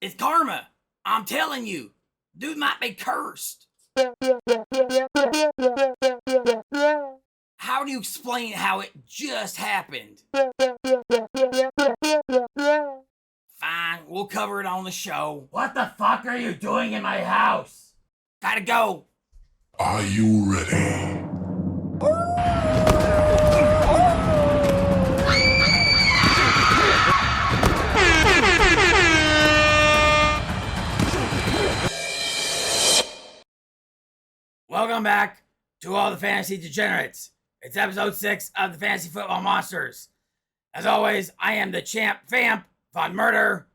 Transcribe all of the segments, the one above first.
It's karma. I'm telling you. Dude might be cursed. How do you explain how it just happened? Fine, we'll cover it on the show. What the fuck are you doing in my house? Gotta go. Are you ready? Welcome back to all the fantasy degenerates. It's episode 6 of the Fantasy Football Monsters. As always, I am the champ vamp von Murder.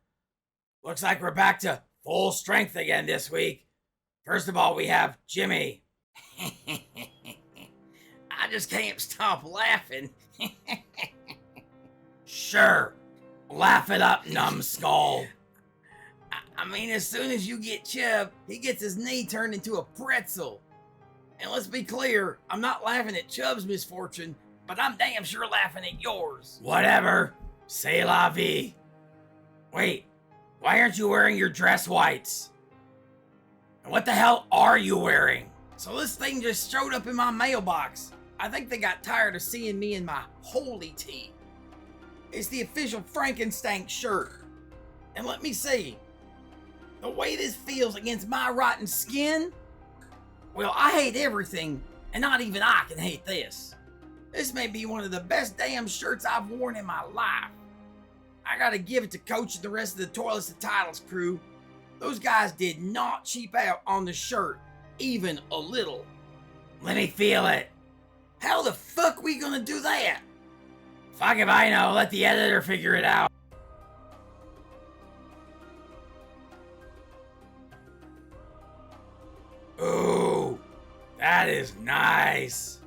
Looks like we're back to full strength again this week. First of all, we have Jimmy. I just can't stop laughing. Sure, laugh it up, numbskull. I mean, as soon as you get Chubb, he gets his knee turned into a pretzel. And let's be clear, I'm not laughing at Chubb's misfortune, but I'm damn sure laughing at yours. Whatever. C'est la vie. Wait, why aren't you wearing your dress whites? And what the hell are you wearing? So this thing just showed up in my mailbox. I think they got tired of seeing me in my holy tee. It's the official Frankenstank shirt. And let me see, the way this feels against my rotten skin, well, I hate everything, and not even I can hate this. This may be one of the best damn shirts I've worn in my life. I gotta give it to Coach and the rest of the Toilets and Titles crew. Those guys did not cheap out on the shirt, even a little. Let me feel it. How the fuck we gonna do that? Fuck if I know, let the editor figure it out. Ooh, that is nice.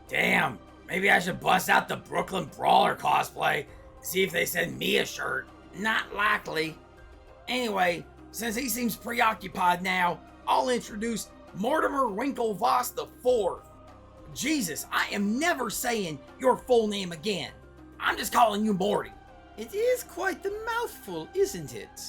Damn, maybe I should bust out the Brooklyn Brawler cosplay, see if they send me a shirt. Not likely. Anyway, since he seems preoccupied now, I'll introduce Mortimer Winklevoss IV. Jesus, I am never saying your full name again. I'm just calling you Morty. It is quite the mouthful, isn't it?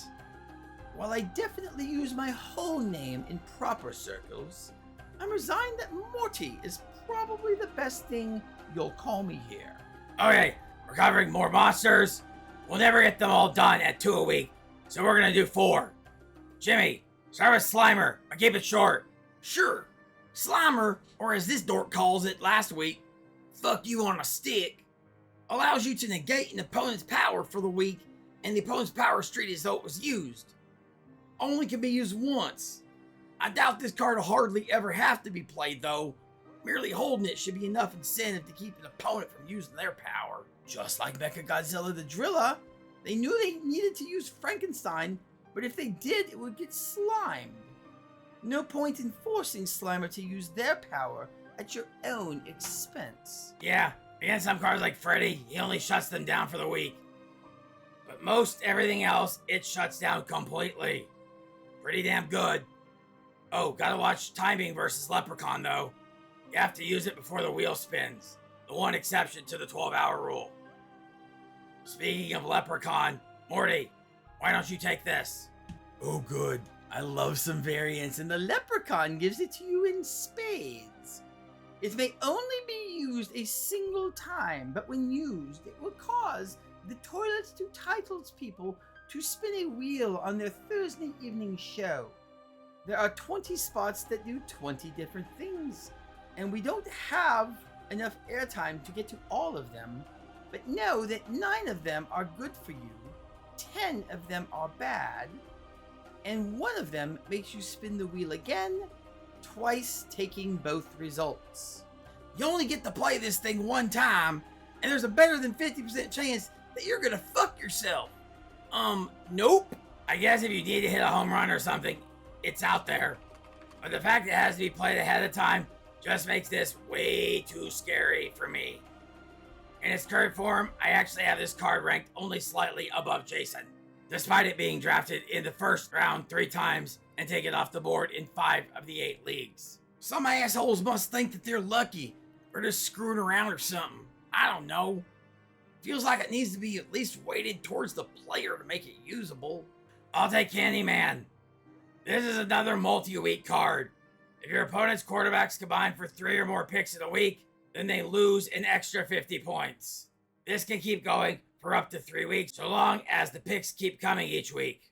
While I definitely use my whole name in proper circles, I'm resigned that Morty is probably the best thing you'll call me here. Okay, we're covering more monsters. We'll never get them all done at 2 a week, so we're gonna do 4. Jimmy, start with Slimer, but keep it short. Sure. Slimer, or as this dork calls it last week, fuck you on a stick, allows you to negate an opponent's power for the week, and the opponent's power is treated as though it was used. Only can be used once. I doubt this card will hardly ever have to be played though. Merely holding it should be enough incentive to keep an opponent from using their power. Just like Mechagodzilla the Driller, they knew they needed to use Frankenstein, but if they did, it would get slimed. No point in forcing Slimer to use their power at your own expense. Yeah, against some cards like Freddy, he only shuts them down for the week. But most everything else, it shuts down completely. Pretty damn good. Oh, gotta watch timing versus Leprechaun though. You have to use it before the wheel spins. The one exception to the 12-hour rule. Speaking of Leprechaun, Morty, why don't you take this? Oh good, I love some variants and the Leprechaun gives it to you in spades. It may only be used a single time, but when used, it will cause the Toilets to Titles people to spin a wheel on their Thursday evening show. There are 20 spots that do 20 different things, and we don't have enough airtime to get to all of them, but know that 9 of them are good for you, 10 of them are bad, and 1 of them makes you spin the wheel again, twice taking both results. You only get to play this thing one time, and there's a better than 50% chance that you're gonna fuck yourself. Nope. I guess if you need to hit a home run or something, it's out there. But the fact it has to be played ahead of time just makes this way too scary for me. In its current form, I actually have this card ranked only slightly above Jason, despite it being drafted in the first round 3 times and taken off the board in 5 of the 8 leagues. Some assholes must think that they're lucky, or just screwing around or something. I don't know. Feels like it needs to be at least weighted towards the player to make it usable. I'll take Candyman. This is another multi-week card. If your opponent's quarterbacks combine for 3 or more picks in a week, then they lose an extra 50 points. This can keep going for up to 3 weeks, so long as the picks keep coming each week.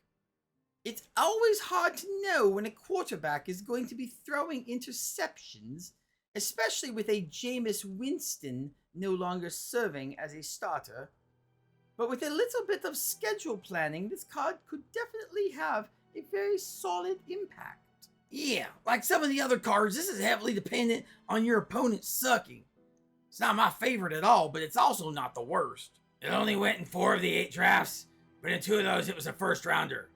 It's always hard to know when a quarterback is going to be throwing interceptions, especially with a Jameis Winston no longer serving as a starter. But with a little bit of schedule planning, this card could definitely have a very solid impact. Yeah, like some of the other cards, this is heavily dependent on your opponent sucking. It's not my favorite at all, but it's also not the worst. It only went in 4 of the 8 drafts, but in 2 of those it was a first rounder.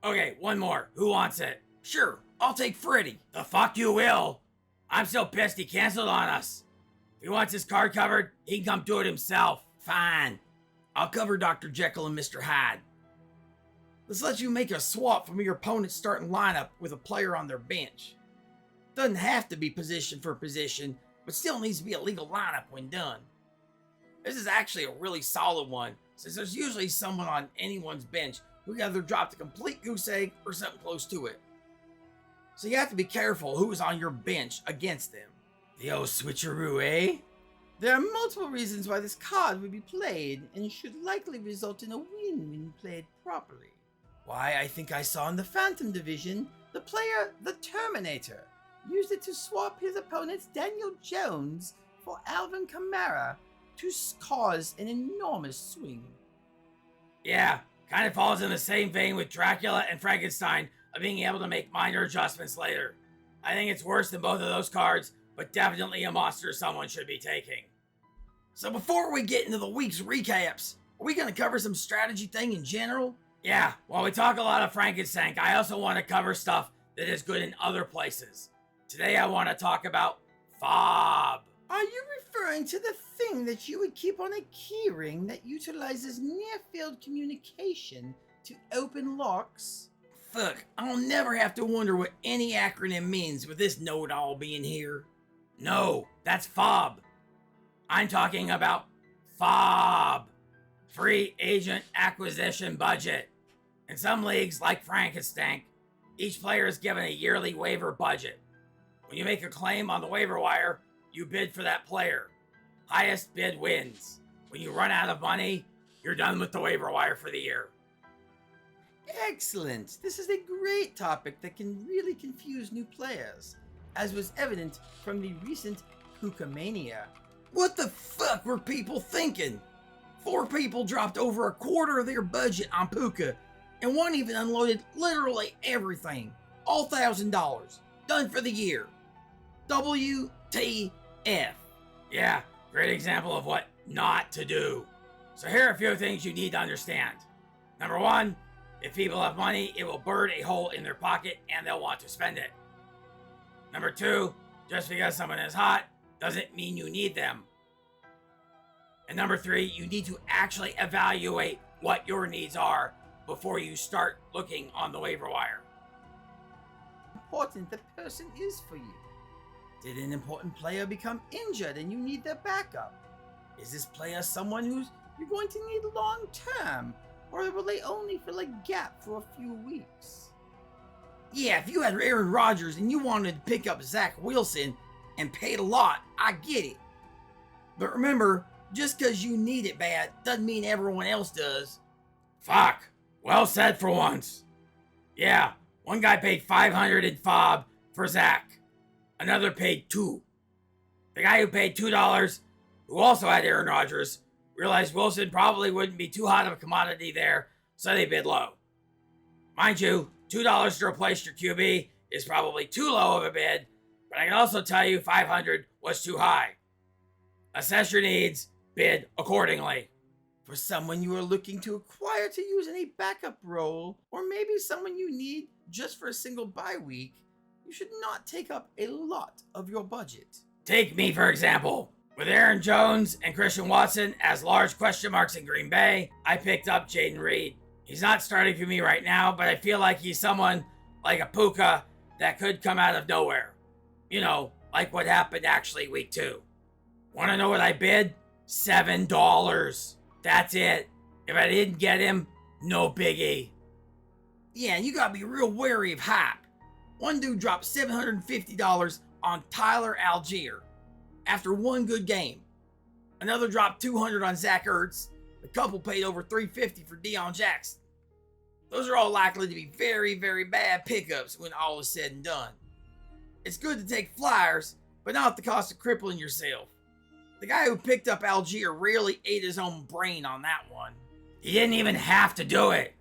Okay, one more. Who wants it? Sure, I'll take Freddy. The fuck you will. I'm so pissed he canceled on us. If he wants his card covered, he can come do it himself. Fine. I'll cover Dr. Jekyll and Mr. Hyde. This lets you make a swap from your opponent's starting lineup with a player on their bench. Doesn't have to be position for position, but still needs to be a legal lineup when done. This is actually a really solid one, since there's usually someone on anyone's bench who either dropped a complete goose egg or something close to it. So you have to be careful who is on your bench against them. The old switcheroo, eh? There are multiple reasons why this card would be played, and should likely result in a win when played properly. Why, I think I saw in the Phantom division, the player, the Terminator, used it to swap his opponent's Daniel Jones for Alvin Kamara to cause an enormous swing. Yeah, kind of falls in the same vein with Dracula and Frankenstein of being able to make minor adjustments later. I think it's worse than both of those cards, but definitely a monster someone should be taking. So before we get into the week's recaps, are we going to cover some strategy thing in general? Yeah, while we talk a lot of Frankenstank, I also want to cover stuff that is good in other places. Today I want to talk about FAAB. Are you referring to the thing that you would keep on a keyring that utilizes near-field communication to open locks? Fuck, I'll never have to wonder what any acronym means with this know-it-all being here. No, that's FAAB. I'm talking about FAAB. Free Agent Acquisition Budget. In some leagues, like Frankenstank, each player is given a yearly waiver budget. When you make a claim on the waiver wire, you bid for that player. Highest bid wins. When you run out of money, you're done with the waiver wire for the year. Excellent! This is a great topic that can really confuse new players, as was evident from the recent Puka Mania. What the fuck were people thinking? 4 people dropped over a quarter of their budget on Puka, and one even unloaded literally everything. All $1,000. Done for the year. WTF. Yeah, great example of what not to do. So here are a few things you need to understand. Number 1, if people have money, it will burn a hole in their pocket and they'll want to spend it. Number 2, just because someone is hot doesn't mean you need them. And number 3, you need to actually evaluate what your needs are before you start looking on the waiver wire. Important the person is for you. Did an important player become injured and you need their backup? Is this player someone who's you're going to need long term, or will they only fill a gap for a few weeks? Yeah, if you had Aaron Rodgers and you wanted to pick up Zach Wilson and paid a lot, I get it. But remember, just because you need it bad doesn't mean everyone else does. Fuck. Well said for once. Yeah, one guy paid $500 in FAAB for Zach. Another paid $2. The guy who paid $2, who also had Aaron Rodgers, realized Wilson probably wouldn't be too hot of a commodity there, so they bid low. Mind you, $2 to replace your QB is probably too low of a bid, but I can also tell you $500 was too high. Assess your needs, bid accordingly. For someone you are looking to acquire to use in a backup role, or maybe someone you need just for a single bye week, you should not take up a lot of your budget. Take me, for example. With Aaron Jones and Christian Watson as large question marks in Green Bay, I picked up Jaden Reed. He's not starting for me right now, but I feel like he's someone like a Puka that could come out of nowhere. You know, like what happened actually week 2. Want to know what I bid? $7. That's it. If I didn't get him, no biggie. Yeah, and you gotta be real wary of hype. One dude dropped $750 on Tyler Algier after one good game. Another dropped $200 on Zach Ertz. A couple paid over $350 for Deion Jackson. Those are all likely to be very, very bad pickups when all is said and done. It's good to take flyers, but not at the cost of crippling yourself. The guy who picked up Algier really ate his own brain on that one. He didn't even have to do it.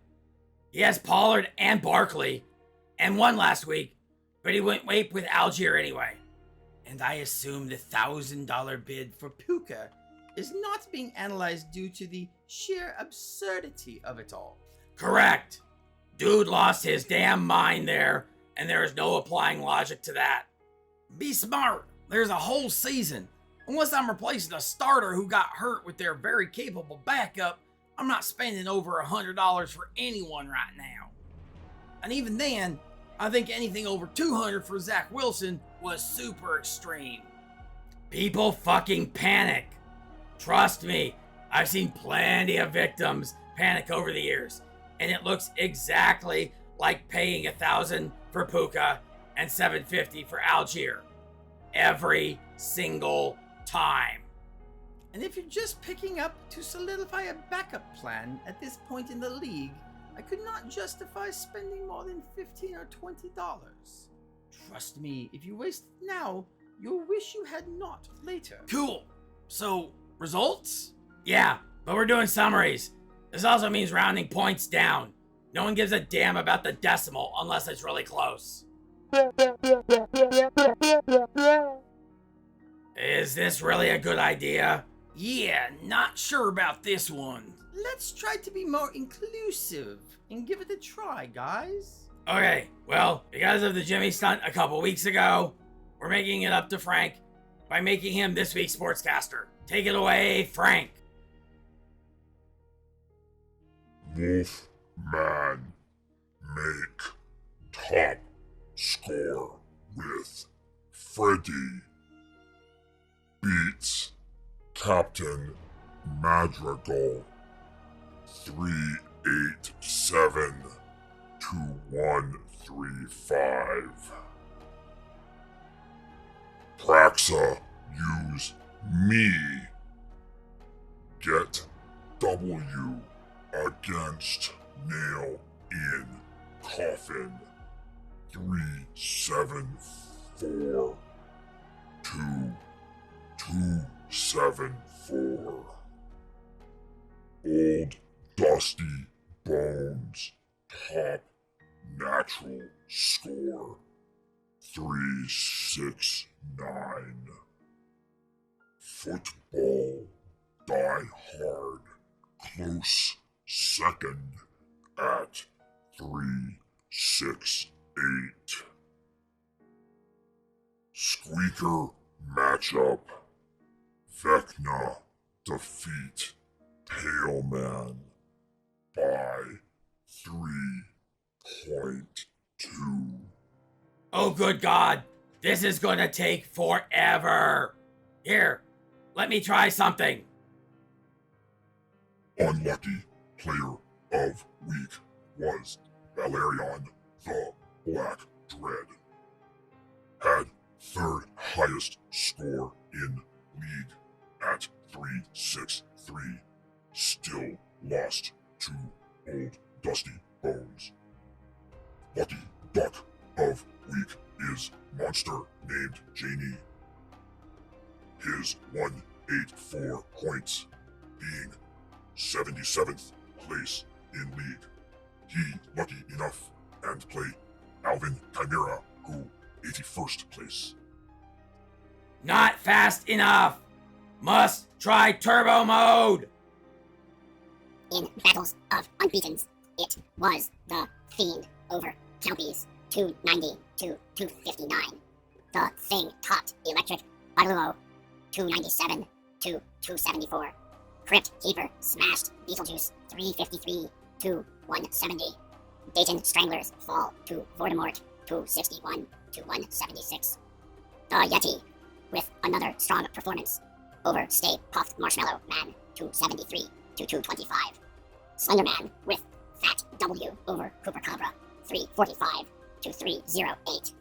He has Pollard and Barkley, and one last week, but he went wait with Algier anyway. And I assume the $1,000 bid for Puka is not being analyzed due to the sheer absurdity of it all. Correct. Dude lost his damn mind there, and there is no applying logic to that. Be smart. There's a whole season. Unless I'm replacing a starter who got hurt with their very capable backup, I'm not spending over $100 for anyone right now. And even then, I think anything over $200 for Zach Wilson was super extreme. People fucking panic. Trust me, I've seen plenty of victims panic over the years, and it looks exactly like paying $1,000 for Puka and $750 for Algier. Every single time. And if you're just picking up to solidify a backup plan at this point in the league, I could not justify spending more than $15 or $20. Trust me, if you waste it now, you'll wish you had not later. Cool. So, results? Yeah, but we're doing summaries. This also means rounding points down. No one gives a damn about the decimal unless it's really close. Is this really a good idea? Yeah, not sure about this one. Let's try to be more inclusive and give it a try, guys. Okay, well, because of the Jimmy stunt a couple weeks ago, we're making it up to Frank by making him this week's sportscaster. Take it away, Frank. Wolfman make top score with Freddy beats Captain Madrigal 387 to 135. Praxa use me. Get W against nail in coffin 374 to 274. Old Dusty Bones top natural score 369. Football Die Hard close second at 368. Squeaker matchup Vecna defeat Tailman by 3.2. Oh, good God. This is gonna take forever. Here, let me try something. Unlucky player of week was Valerian the Black Dread. Had third highest score in league at 363. Still lost to Old Dusty Bones. Lucky Duck of week is monster named Janie. His 184 points being 77th place in league. He lucky enough and play Alvin Chimera, who 81st place. Not fast enough. Must try turbo mode. In battles of unbeatens, it was the Fiend over Kelpies 290 to 259. The Thing topped Electric Battleau 297 to 274. Crypt Keeper smashed Beetlejuice 353 to 170. Dayton Stranglers fall to Voldemort 261 to 176. The Yeti, with another strong performance, over Stay Puft Marshmallow Man 273 to 225. Slenderman with Fat W over Cooper Cabra 345 to 308.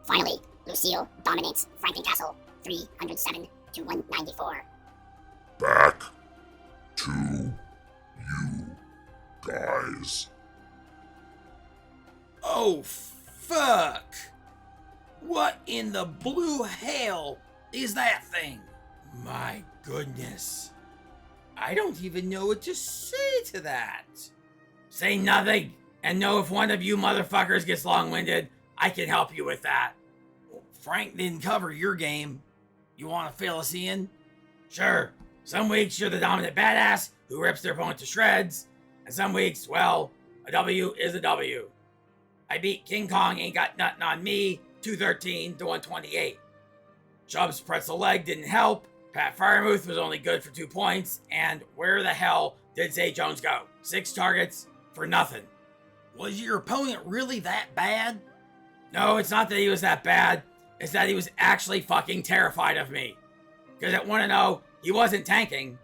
Finally, Lucille dominates Frankencastle 307 to 194. Back to you guys. Oh, fuck! What in the blue hell is that thing? My goodness. I don't even know what to say to that. Say nothing, and know if one of you motherfuckers gets long-winded, I can help you with that. Frank didn't cover your game. You want to fill us in? Sure. Some weeks you're the dominant badass who rips their opponent to shreds, and some weeks, well, a W is a W. I beat King Kong Ain't Got Nothing on Me 213 to 128. Chubb's pretzel leg didn't help. Pat Firemouth was only good for 2 points, and where the hell did Zay Jones go? 6 targets for nothing. Was your opponent really that bad? No, it's not that he was that bad. It's that he was actually fucking terrified of me. Because at 1-0, he wasn't tanking.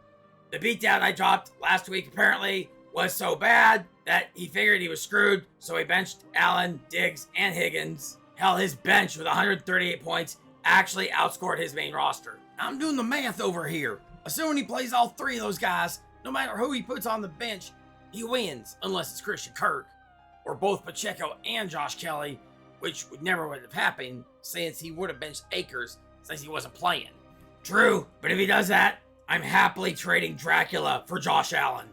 The beatdown I dropped last week apparently was so bad that he figured he was screwed, so he benched Allen, Diggs, and Higgins. Hell, his bench with 138 points actually outscored his main roster. I'm doing the math over here. Assuming he plays all 3 of those guys, no matter who he puts on the bench, he wins, unless it's Christian Kirk, or both Pacheco and Josh Kelly, which would never would have happened since he would have benched Akers since he wasn't playing. True, but if he does that, I'm happily trading Dracula for Josh Allen.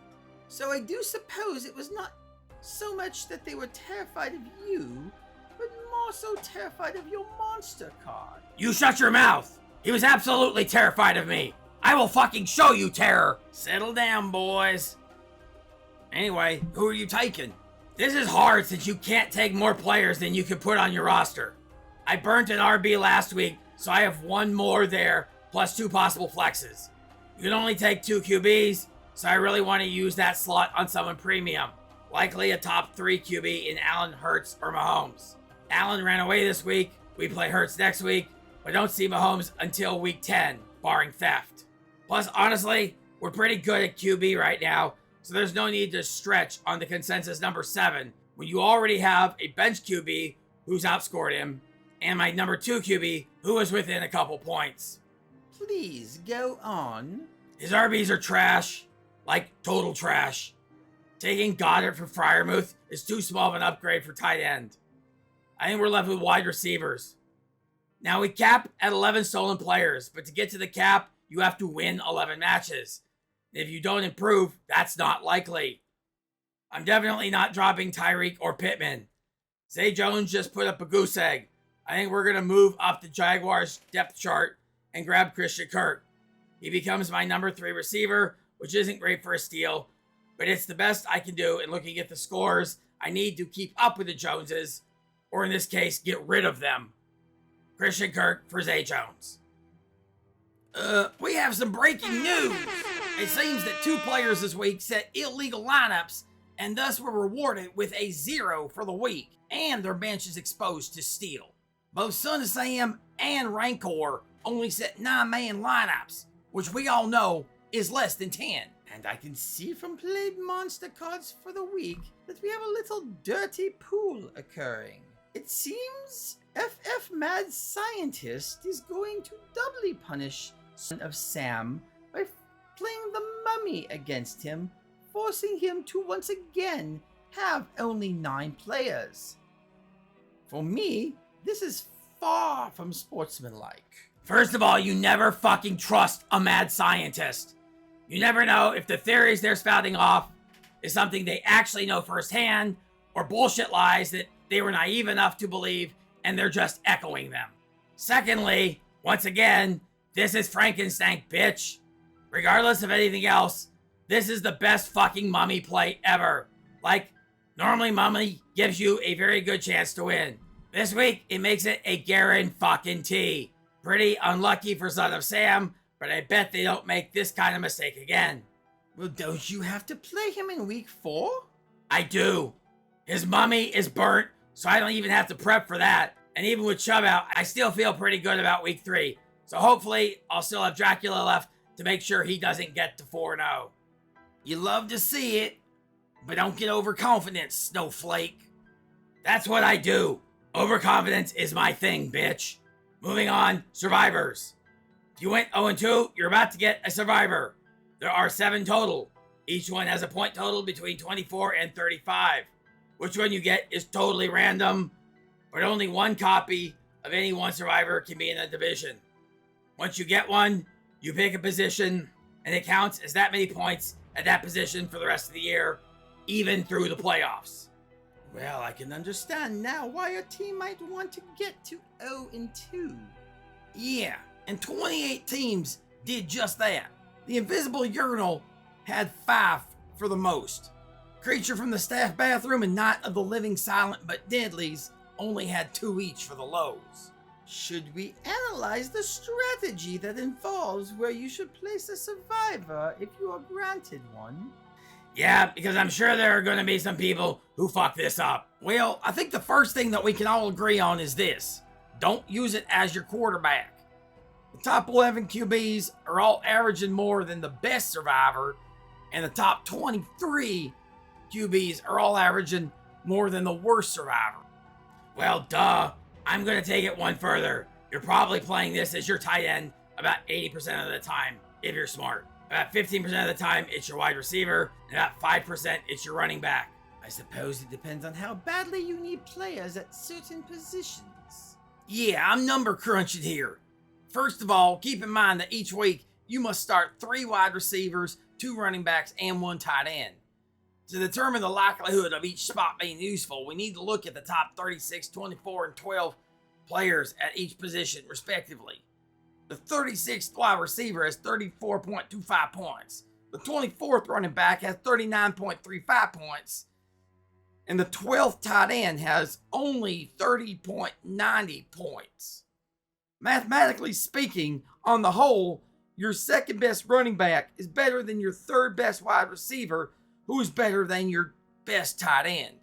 So I do suppose it was not so much that they were terrified of you, but more so terrified of your monster card. You shut your mouth! He was absolutely terrified of me! I will fucking show you terror! Settle down, boys. Anyway, who are you taking? This is hard since you can't take more players than you can put on your roster. I burnt an RB last week, so I have 1 more there, plus 2 possible flexes. You can only take 2 QBs, so I really want to use that slot on someone premium. Likely a top 3 QB in Allen, Hurts, or Mahomes. Allen ran away this week, we play Hurts next week, but don't see Mahomes until week 10, barring theft. Plus, honestly, we're pretty good at QB right now, so there's no need to stretch on the consensus number 7 when you already have a bench QB who's outscored him, and my number 2 QB who was within a couple points. Please go on. His RBs are trash, like total trash. Taking Goddard for Freiermuth is too small of an upgrade for tight end. I think we're left with wide receivers. Now we cap at 11 stolen players, but to get to the cap, you have to win 11 matches. If you don't improve, that's not likely. I'm definitely not dropping Tyreek or Pittman. Zay Jones just put up a goose egg. I think we're going to move up the Jaguars depth chart and grab Christian Kirk. He becomes my number 3 receiver, which isn't great for a steal, but it's the best I can do in looking at the scores. I need to keep up with the Joneses, or in this case, get rid of them. Christian Kirk for Zay Jones. We have some breaking news. It seems that 2 players this week set illegal lineups and thus were rewarded with a 0 for the week, and their bench is exposed to steal. Both Son of Sam and Rancor only set 9-man lineups, which we all know is less than 10. And I can see from played monster cards for the week that we have a little dirty pool occurring. It seems FF Mad Scientist is going to doubly punish Son of Sam by playing the mummy against him, forcing him to once again have only 9 players. For me, this is far from sportsmanlike. First of all, you never fucking trust a mad scientist. You never know if the theories they're spouting off is something they actually know firsthand, or bullshit lies that they were naive enough to believe and they're just echoing them. Secondly, once again, this is Frankenstank, bitch. Regardless of anything else, this is the best fucking mummy play ever. Like, normally mummy gives you a very good chance to win. This week, it makes it a guarantee. Pretty unlucky for Son of Sam, but I bet they don't make this kind of mistake again. Well, don't you have to play him in week 4? I do. His mummy is burnt, so I don't even have to prep for that. And even with Chubb out, I still feel pretty good about week 3. So hopefully, I'll still have Dracula left to make sure he doesn't get to 4-0. You love to see it, but don't get overconfident, snowflake. That's what I do. Overconfidence is my thing, bitch. Moving on, survivors. If you went 0-2, you're about to get a survivor. There are 7 total. Each one has a point total between 24 and 35. Which one you get is totally random, but only one copy of any one survivor can be in a division. Once you get one, you pick a position, and it counts as that many points at that position for the rest of the year, even through the playoffs. Well, I can understand now why a team might want to get to 0-2. Yeah, and 28 teams did just that. The Invisible Urinal had 5 for the most. Creature from the Staff Bathroom and Night of the Living Silent but Deadlies only had 2 each for the lows. Should we analyze the strategy that involves where you should place a survivor if you are granted one? Yeah, because I'm sure there are going to be some people who fuck this up. Well, I think the first thing that we can all agree on is this. Don't use it as your quarterback. The top 11 QBs are all averaging more than the best survivor, and the top 23 QBs are all averaging more than the worst survivor. Well, duh. I'm going to take it one further. You're probably playing this as your tight end about 80% of the time, if you're smart. About 15% of the time, it's your wide receiver, and about 5% it's your running back. I suppose it depends on how badly you need players at certain positions. Yeah, I'm number crunching here. First of all, keep in mind that each week you must start 3 wide receivers, 2 running backs, and 1 tight end. To determine the likelihood of each spot being useful, we need to look at the top 36, 24, and 12 players at each position, respectively. The 36th wide receiver has 34.25 points. The 24th running back has 39.35 points. And the 12th tight end has only 30.90 points. Mathematically speaking, on the whole, your second best running back is better than your third best wide receiver, who is better than your best tight end.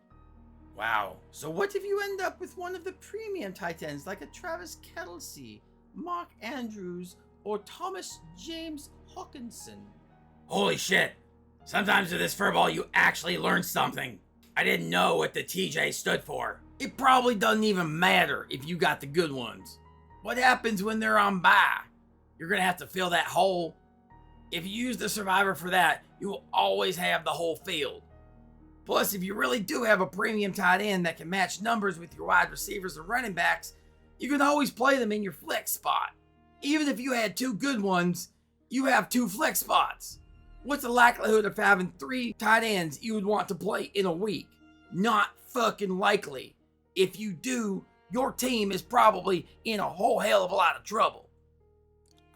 Wow. So what if you end up with one of the premium tight ends like a Travis Kelce, Mark Andrews, or Thomas James Hawkinson? Holy shit. Sometimes with this furball you actually learn something. I didn't know what the TJ stood for. It probably doesn't even matter if you got the good ones. What happens when they're on bye? You're going to have to fill that hole. If you use the survivor for that, you will always have the whole field. Plus, if you really do have a premium tight end that can match numbers with your wide receivers and running backs, you can always play them in your flex spot. Even if you had 2 good ones, you have 2 flex spots. What's the likelihood of having 3 tight ends you would want to play in a week? Not fucking likely. If you do, your team is probably in a whole hell of a lot of trouble.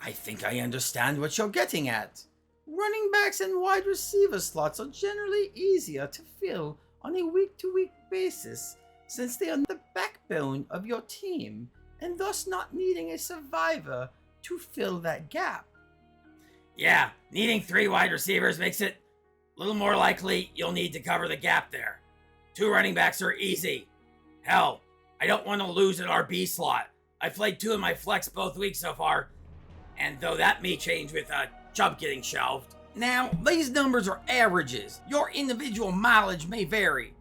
I think I understand what you're getting at. Running backs and wide receiver slots are generally easier to fill on a week-to-week basis since they are the backbone of your team and thus not needing a survivor to fill that gap. Yeah, needing 3 wide receivers makes it a little more likely you'll need to cover the gap there. 2 running backs are easy. Hell, I don't want to lose an RB slot. I've played 2 in my flex both weeks so far, and though that may change with Chubb getting shelved. Now, these numbers are averages. Your individual mileage may vary.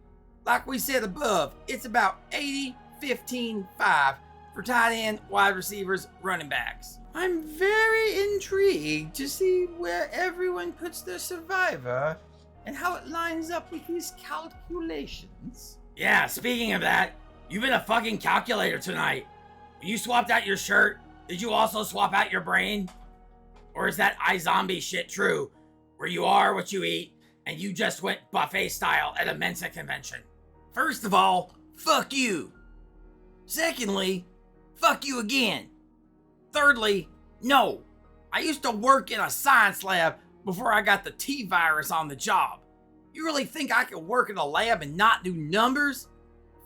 Like we said above, it's about 80, 15, 5 for tight end, wide receivers, running backs. I'm very intrigued to see where everyone puts their survivor and how it lines up with these calculations. Yeah, speaking of that, you've been a fucking calculator tonight. When you swapped out your shirt, did you also swap out your brain? Or is that iZombie shit true, where you are what you eat, and you just went buffet style at a Mensa convention? First of all, fuck you. Secondly, fuck you again. Thirdly, no. I used to work in a science lab before I got the T-virus on the job. You really think I could work in a lab and not do numbers?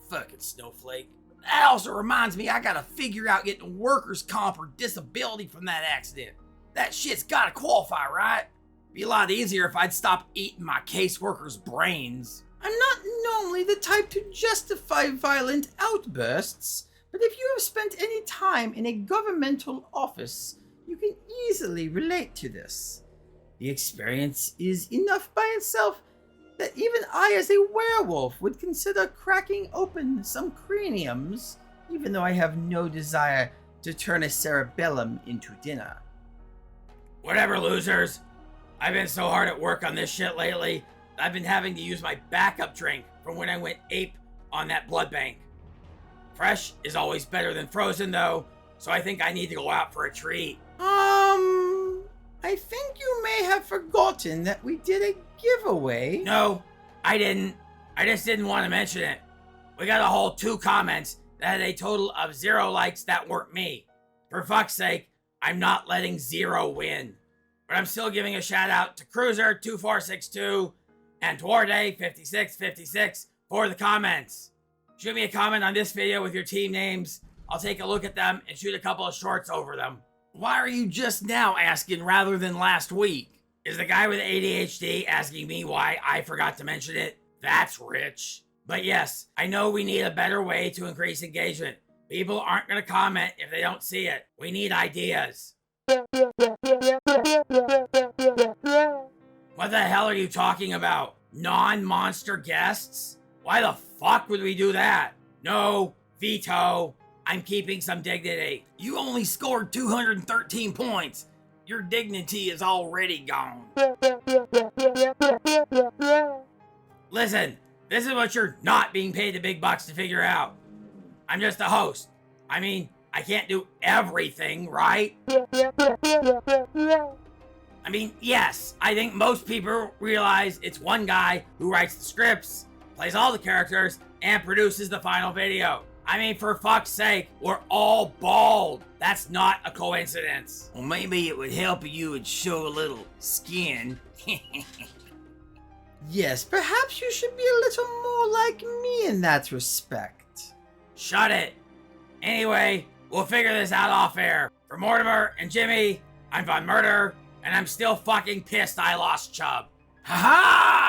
Fucking snowflake. That also reminds me I gotta figure out getting workers' comp or disability from that accident. That shit's gotta qualify, right? Be a lot easier if I'd stop eating my caseworkers' brains. I'm not normally the type to justify violent outbursts, but if you have spent any time in a governmental office, you can easily relate to this. The experience is enough by itself that even I, as a werewolf, would consider cracking open some craniums, even though I have no desire to turn a cerebellum into dinner. Whatever, losers. I've been so hard at work on this shit lately, I've been having to use my backup drink from when I went ape on that blood bank. Fresh is always better than frozen, though, so I think I need to go out for a treat. I think you may have forgotten that we did a giveaway. No, I didn't. I just didn't want to mention it. We got a whole 2 comments that had a total of 0 likes that weren't me. For fuck's sake, I'm not letting 0 win. But I'm still giving a shout out to Cruiser2462 and Dwarday5656 for the comments. Shoot me a comment on this video with your team names. I'll take a look at them and shoot a couple of shorts over them. Why are you just now asking rather than last week? Is the guy with ADHD asking me why I forgot to mention it? That's rich. But yes, I know we need a better way to increase engagement. People aren't going to comment if they don't see it. We need ideas. What the hell are you talking about? Non-monster guests? Why the fuck would we do that? No, veto. I'm keeping some dignity. You only scored 213 points. Your dignity is already gone. Listen, this is what you're not being paid the big bucks to figure out. I'm just a host. I mean, I can't do everything, right? I mean, yes, I think most people realize it's one guy who writes the scripts, plays all the characters, and produces the final video. I mean, for fuck's sake, we're all bald. That's not a coincidence. Well, maybe it would help if you would show a little skin. Yes, perhaps you should be a little more like me in that respect. Shut it. Anyway, we'll figure this out off air. For Mortimer and Jimmy, I'm Von Murder, and I'm still fucking pissed I lost Chubb. Ha ha!